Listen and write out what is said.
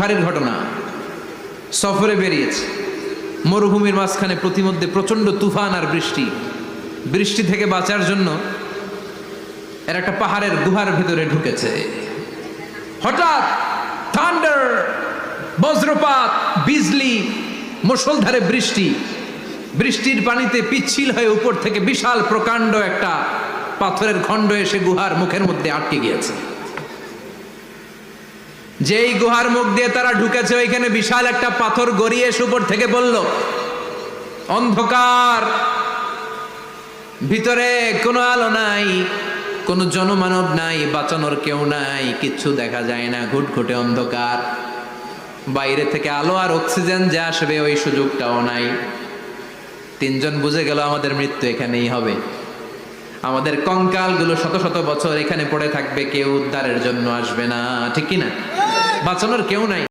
গুহারের ঘটনা। সফরে বেরিয়েছে, মরুভূমির মাঝখানে প্রতিমধ্যে প্রচন্ড তুফান আর বৃষ্টি। বৃষ্টি থেকে বাঁচার জন্য এর একটা পাহাড়ের গুহার ভিতরে ঢুকেছে। হঠাৎ থান্ডার, বজ্রপাত, বিজলি, মুষলধারে বৃষ্টি। বৃষ্টির পানিতে পিচ্ছিল হয়ে উপর থেকে বিশাল প্রকাণ্ড একটা পাথরের খণ্ড এসে গুহার মুখের মধ্যে আটকে গিয়েছে। যেই গুহার মুখ দিয়ে তারা ঢুকেছে, ওইখানে বিশাল একটা পাথর গড়িয়ে এসে উপর থেকে বলল, অন্ধকার, ভিতরে কোনো আলো নাই, কোনো জনমানব নাই, বাঁচানোর কেউ নাই, কিচ্ছু দেখা যায় না, ঘুটঘুটে অন্ধকার। বাইরে থেকে আলো আর অক্সিজেন যে আসবে ওই সুযোগটাও নাই। তিনজন বুঝে গেল আমাদের মৃত্যু এখানেই হবে, আমাদের কঙ্কালগুলো শত শত বছর এখানে পড়ে থাকবে, কেউ উদ্ধারের জন্য আসবে না। ঠিক কিনা? বাঁচানোর কেউ নাই।